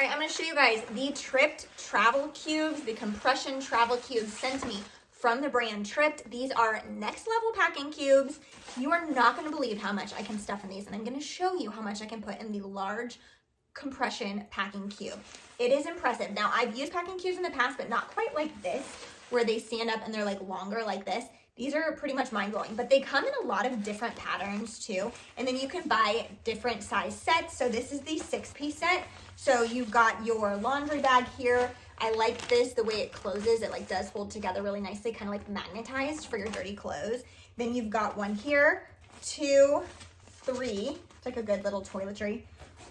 right, I'm gonna show you guys the Tripped travel cubes, the compression travel cubes sent to me from the brand Tripped. These are next level packing cubes. You are not gonna believe how much I can stuff in these, and I'm gonna show you how much I can put in the large compression packing cube. It is impressive. Now, I've used packing cubes in the past, but not quite like this, where they stand up and they're like longer like this. These are pretty much mind-blowing, but they come in a lot of different patterns too. And then you can buy different size sets. So this is the 6-piece set. So you've got your laundry bag here. I like this, the way it closes. It like does hold together really nicely, kind of like magnetized for your dirty clothes. Then you've got one here, 2, 3. It's like a good little toiletry.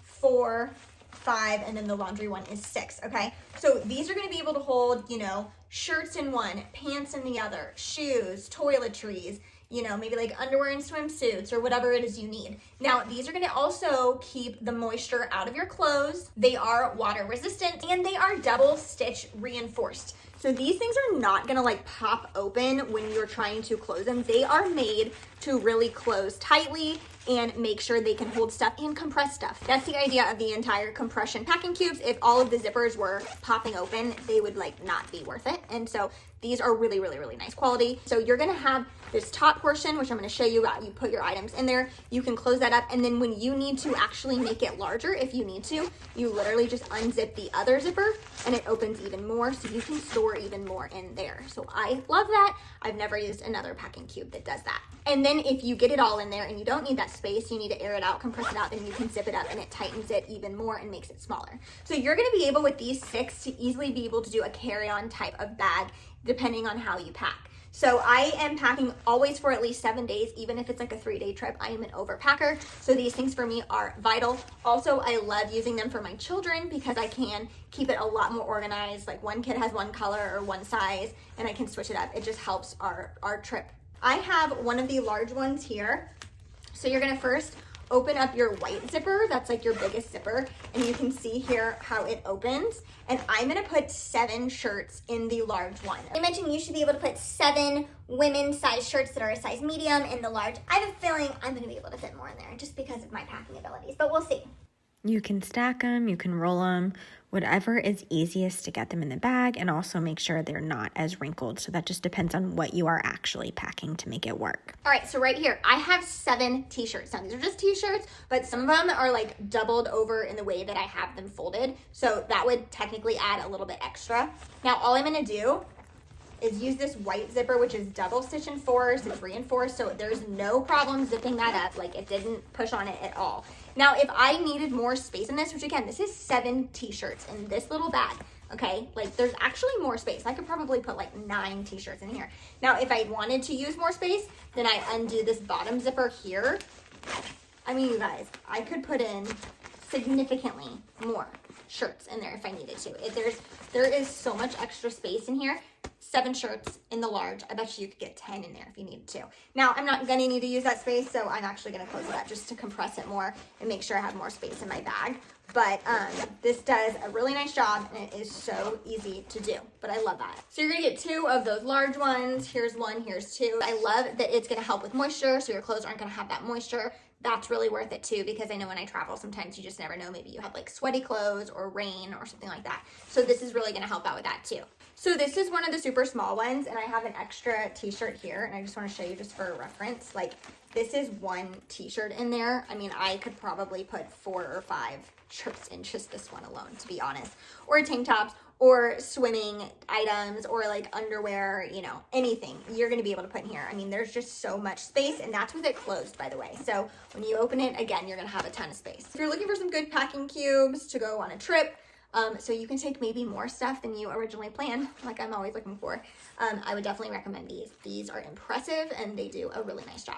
4, 5, and then the laundry one is 6, okay? So these are gonna be able to hold, you know, shirts in one, pants in the other, shoes, toiletries, you know, maybe like underwear and swimsuits or whatever it is you need. Now, these are gonna also keep the moisture out of your clothes. They are water resistant and they are double stitch reinforced. So these things are not gonna like pop open when you're trying to close them. They are made to really close tightly and make sure they can hold stuff and compress stuff. That's the idea of the entire compression packing cubes. If all of the zippers were popping open, they would like not be worth it. And so these are really, really, really nice quality. So you're gonna have this top portion, which I'm gonna show you about. You put your items in there, you can close that up. And then when you need to actually make it larger, if you need to, you literally just unzip the other zipper and it opens even more. So you can store even more in there. So I love that. I've never used another packing cube that does that. And then if you get it all in there and you don't need that space, you need to air it out, compress it out, then you can zip it up and it tightens it even more and makes it smaller. So you're gonna be able with these 6 to easily be able to do a carry-on type of bag depending on how you pack. So I am packing always for at least 7 days, even if it's like a 3-day trip. I am an overpacker. So these things for me are vital. Also, I love using them for my children because I can keep it a lot more organized. Like one kid has one color or one size and I can switch it up. It just helps our trip. I have one of the large ones here. So you're gonna first open up your white zipper. That's like your biggest zipper. And you can see here how it opens. And I'm gonna put 7 shirts in the large one. I mentioned you should be able to put 7 women's size shirts that are a size medium in the large. I have a feeling I'm gonna be able to fit more in there just because of my packing abilities, but we'll see. You can stack them, you can roll them, whatever is easiest to get them in the bag, and also make sure they're not as wrinkled. So that just depends on what you are actually packing to make it work. All right, so right here, I have 7 t-shirts. Now these are just t-shirts, but some of them are like doubled over in the way that I have them folded. So that would technically add a little bit extra. Now all I'm gonna do is use this white zipper, which is double stitch and force. It's reinforced, so there's no problem zipping that up. Like it didn't push on it at all. Now, if I needed more space in this, which again, this is 7 t-shirts in this little bag, okay? Like there's actually more space. I could probably put like 9 t-shirts in here. Now, if I wanted to use more space, then I undo this bottom zipper here. I mean, you guys, I could put in significantly more shirts in there if I needed to. There is so much extra space in here. 7 shirts in the large. I bet you could get 10 in there if you needed to. Now, I'm not gonna need to use that space, so I'm actually gonna close it up just to compress it more and make sure I have more space in my bag. But this does a really nice job and it is so easy to do, but I love that. So you're gonna get 2 of those large ones. Here's 1, here's 2. I love that it's gonna help with moisture, so your clothes aren't gonna have that moisture. That's really worth it too, because I know when I travel, sometimes you just never know. Maybe you have like sweaty clothes or rain or something like that. So this is really gonna help out with that too. So this is one of the super small ones, and I have an extra t-shirt here, and I just wanna show you just for a reference. Like this is 1 t-shirt in there. I mean, I could probably put 4 or 5 shirts in just this one alone, to be honest. Or tank tops, or swimming items, or like underwear, you know, anything you're gonna be able to put in here. I mean, there's just so much space, and that's with it closed, by the way. So when you open it, again, you're gonna have a ton of space. If you're looking for some good packing cubes to go on a trip, so you can take maybe more stuff than you originally planned, like I'm always looking for, I would definitely recommend these. These are impressive, and they do a really nice job.